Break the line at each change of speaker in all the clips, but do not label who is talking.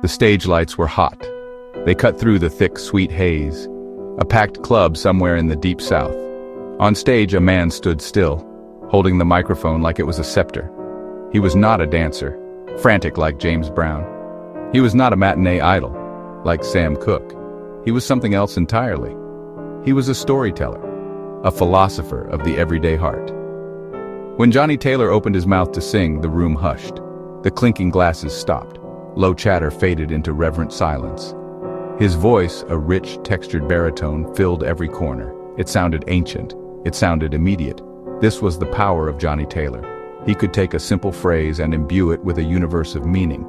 The stage lights were hot. They cut through the thick, sweet haze. A packed club somewhere in the deep south. On stage, a man stood still, holding the microphone like it was a scepter. He was not a dancer, frantic like James Brown. He was not a matinee idol, like Sam Cooke. He was something else entirely. He was a storyteller, a philosopher of the everyday heart. When Johnnie Taylor opened his mouth to sing, the room hushed. The clinking glasses stopped. Low chatter faded into reverent silence. His voice, a rich, textured baritone, filled every corner. It sounded ancient. It sounded immediate. This was the power of Johnnie Taylor. He could take a simple phrase and imbue it with a universe of meaning.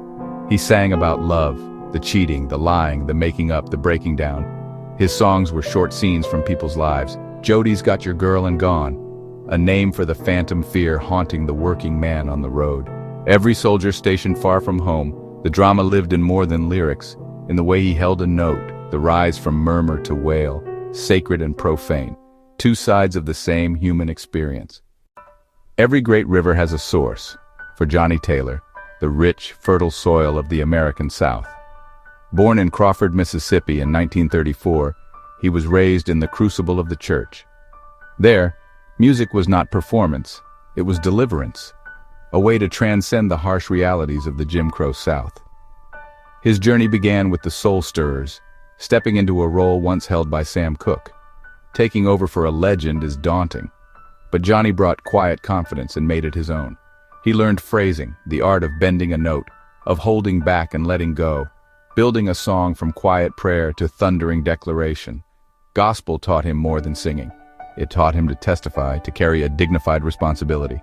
He sang about love, the cheating, the lying, the making up, the breaking down. His songs were short scenes from people's lives. Jody's Got Your Girl and Gone, a name for the phantom fear haunting the working man on the road. Every soldier stationed far from home, the drama lived in more than lyrics, in the way he held a note, the rise from murmur to wail, sacred and profane, two sides of the same human experience. Every great river has a source. For Johnnie Taylor, the rich, fertile soil of the American South. Born in Crawford, Mississippi in 1934, he was raised in the crucible of the church. There, music was not performance, it was deliverance, a way to transcend the harsh realities of the Jim Crow South. His journey began with the Soul Stirrers, stepping into a role once held by Sam Cooke. Taking over for a legend is daunting, but Johnnie brought quiet confidence and made it his own. He learned phrasing, the art of bending a note, of holding back and letting go, building a song from quiet prayer to thundering declaration. Gospel taught him more than singing. It taught him to testify, to carry a dignified responsibility.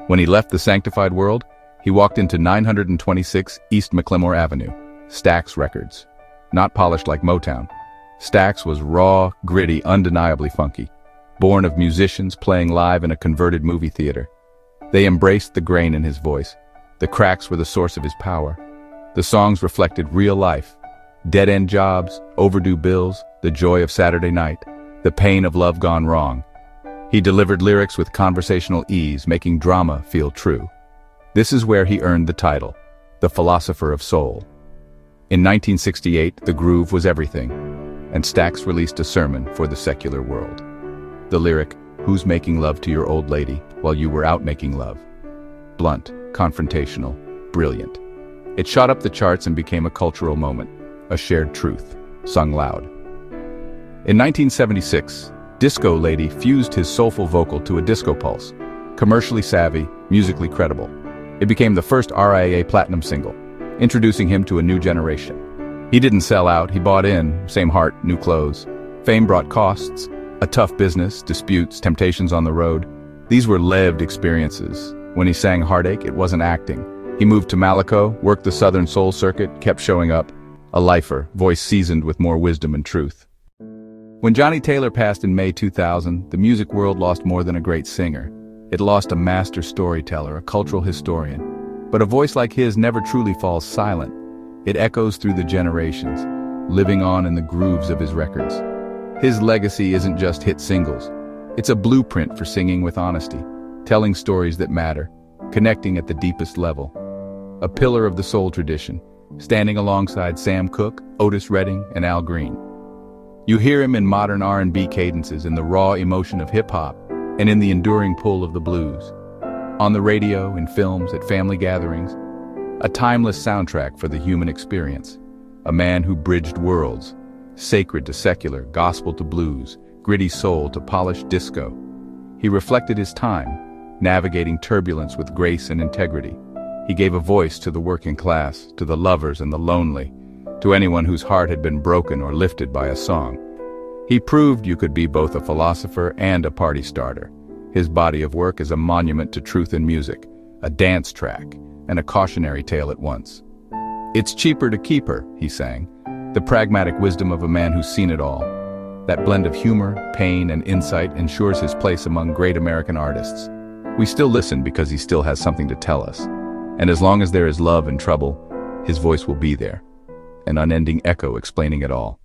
When he left the sanctified world, he walked into 926 East McLemore Avenue, Stax Records. Not polished like Motown. Stax was raw, gritty, undeniably funky. Born of musicians playing live in a converted movie theater. They embraced the grain in his voice. The cracks were the source of his power. The songs reflected real life. Dead-end jobs, overdue bills, the joy of Saturday night, the pain of love gone wrong. He delivered lyrics with conversational ease, making drama feel true. This is where he earned the title, the Philosopher of Soul. In 1968, the groove was everything, and Stax released a sermon for the secular world. The lyric, "Who's making love to your old lady while you were out making love?" Blunt, confrontational, brilliant. It shot up the charts and became a cultural moment, a shared truth, sung loud. In 1976, Disco Lady fused his soulful vocal to a disco pulse, commercially savvy, musically credible. It became the first RIAA platinum single, introducing him to a new generation. He didn't sell out, he bought in, same heart, new clothes. Fame brought costs, a tough business, disputes, temptations on the road. These were lived experiences. When he sang Heartache, it wasn't acting. He moved to Malaco, worked the Southern Soul circuit, kept showing up. A lifer, voice seasoned with more wisdom and truth. When Johnnie Taylor passed in May 2000, the music world lost more than a great singer. It lost a master storyteller, a cultural historian. But a voice like his never truly falls silent. It echoes through the generations, living on in the grooves of his records. His legacy isn't just hit singles. It's a blueprint for singing with honesty, telling stories that matter, connecting at the deepest level. A pillar of the soul tradition, standing alongside Sam Cooke, Otis Redding, and Al Green. You hear him in modern R&B cadences, in the raw emotion of hip-hop, and in the enduring pull of the blues. On the radio, in films, at family gatherings. A timeless soundtrack for the human experience. A man who bridged worlds, sacred to secular, gospel to blues, gritty soul to polished disco. He reflected his time, navigating turbulence with grace and integrity. He gave a voice to the working class, to the lovers and the lonely, to anyone whose heart had been broken or lifted by a song. He proved you could be both a philosopher and a party starter. His body of work is a monument to truth in music, a dance track, and a cautionary tale at once. "It's cheaper to keep her," he sang, the pragmatic wisdom of a man who's seen it all. That blend of humor, pain, and insight ensures his place among great American artists. We still listen because he still has something to tell us. And as long as there is love and trouble, his voice will be there. An unending echo explaining it all.